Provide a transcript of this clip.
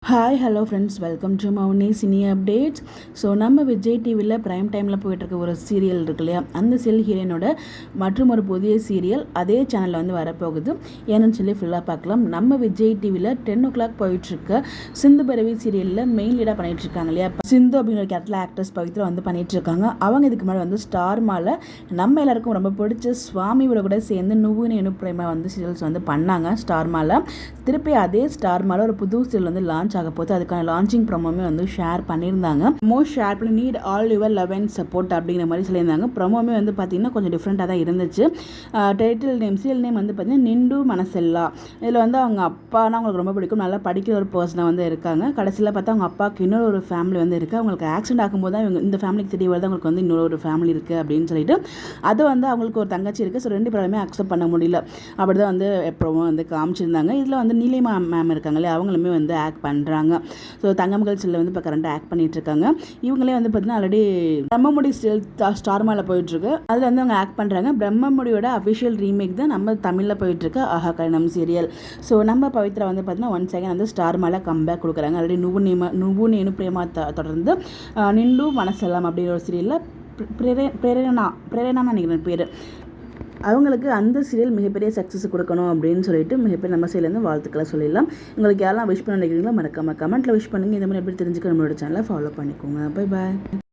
Hi hello friends, welcome to Mouni cine updates. So நம்ம விஜய் டிவியில் prime டைமில் போயிட்டுருக்க ஒரு சீரியல் இருக்கு இல்லையா, அந்த சீரியல் ஹீரோயினோட மற்றும் ஒரு புதிய சீரியல் அதே சேனலில் வந்து வரப்போகுது. ஏன்னு சொல்லி ஃபுல்லாக பார்க்கலாம். நம்ம விஜய் டிவியில் 10 o'clock போயிட்டுருக்க சிந்து பரவி சீரியலில் மெயின் லீடாக பண்ணிகிட்ருக்காங்க இல்லையா, சிந்து அப்படிங்கிற கேரக்டரில் ஆக்ட்ரஸ் பவித்ரா வந்து பண்ணிகிட்ருக்காங்க. அவங்க இதுக்கு முன்னாடி வந்து ஸ்டார் மால நம்ம எல்லாருக்கும் ரொம்ப பிடிச்ச சுவாமியோட கூட சேர்ந்து நுவ்வுன்னு எனும் பிரேமா வந்து சீரியல்ஸ் வந்து பண்ணாங்க ஸ்டார் மால. திருப்பி அதே ஸ்டார் மால ஒரு புது சீரியல் வந்து லான்ச் ஆக போது அதுக்கான லான்ச்சிங் ப்ரோமோமே வந்து ஷேர் பண்ணியிருந்தாங்க. மோஸ்ட் ஷேர் பண்ணி need all your love and support அப்படிங்கிற மாதிரி சொல்லியிருந்தாங்க. ப்ரோமோமே வந்து பார்த்தீங்கன்னா கொஞ்சம் டிஃப்ரெண்ட்டாக தான் இருந்துச்சு. டைட்டில் நேம் சீரியல் நேம் வந்து பார்த்தீங்கன்னா நிண்டு மனசெல்லா. இதில் வந்து அவங்க அப்பானா அவங்களுக்கு ரொம்ப பிடிக்கும், நல்லா படிக்கிற ஒரு பர்சனாக வந்து இருக்காங்க. கடைசியில் பார்த்தா அவங்க அப்பாவுக்கு இன்னொரு ஒரு ஃபேமிலி வந்து இருக்குது. அவங்களுக்கு ஆக்சிடென்ட் ஆகும்போது தான் இவங்க இந்த ஃபேமிலிக்கு தெரிய வருது அவங்களுக்கு வந்து இன்னொரு ஒரு ஃபேமிலி இருக்குது அப்படின்னு சொல்லிட்டு. அது வந்து அவங்களுக்கு ஒரு தங்கச்சி இருக்குது. ஸோ 2 பேருமே அக்செப்ட் பண்ண முடியல. அப்படி தான் வந்து எப்பவும் வந்து காமிச்சிருந்தாங்க. இதில் வந்து நீலிமா மேம் இருக்காங்களே, அவங்களுமே வந்து ஆக்ட் பண்ணுறாங்க. ஸோ தங்கமகள் செல்ல வந்து இப்போ கரண்டாக ஆக்ட் பண்ணிட்டு இருக்காங்க. இவங்களே வந்து பார்த்தீங்கன்னா ஆல்ரெடி பிரம்மமுடி ஸ்டார் மால போயிட்டுருக்கு. அதில் வந்து அவங்க ஆக்ட் பண்ணுறாங்க. பிரம்மமுடியோட அஃபிஷியல் ரீமேக் தான் நம்ம தமிழில் போயிட்டுருக்கு ஆஹா கல்யாணம் சீரியல். ஸோ நம்ம பவித்ரா வந்து பார்த்தீங்கன்னா ஒன் செகண்ட் வந்து ஸ்டார் மால கம்பேக் கொடுக்குறாங்க. ஆல்ரெடி நுவ்வு நேனு பிரேமா தொடர்ந்து நிண்டு மனசெல்லாம் அப்படிங்கிற ஒரு சீரியலில் பிரேரணான்னு நினைக்கிறேன் பேர். அவங்களுக்கு அந்த சீரியல் மிகப்பெரிய சக்ஸஸ் கொடுக்கணும் அப்படின்னு சொல்லிட்டு மிகப்பெரிய நம்ம சைட்லேருந்து வாழ்த்துக்களை சொல்லிடலாம். உங்களுக்கு யாரெல்லாம் விஷ் பண்ண நினைக்கிறீங்களோ மறக்காம கமெண்ட்டில் விஷ் பண்ணுங்கள். இந்த மாதிரி எப்படி தெரிஞ்சுக்க நம்மளோட சேனலை ஃபாலோ பண்ணிக்கோங்க. Bye bye.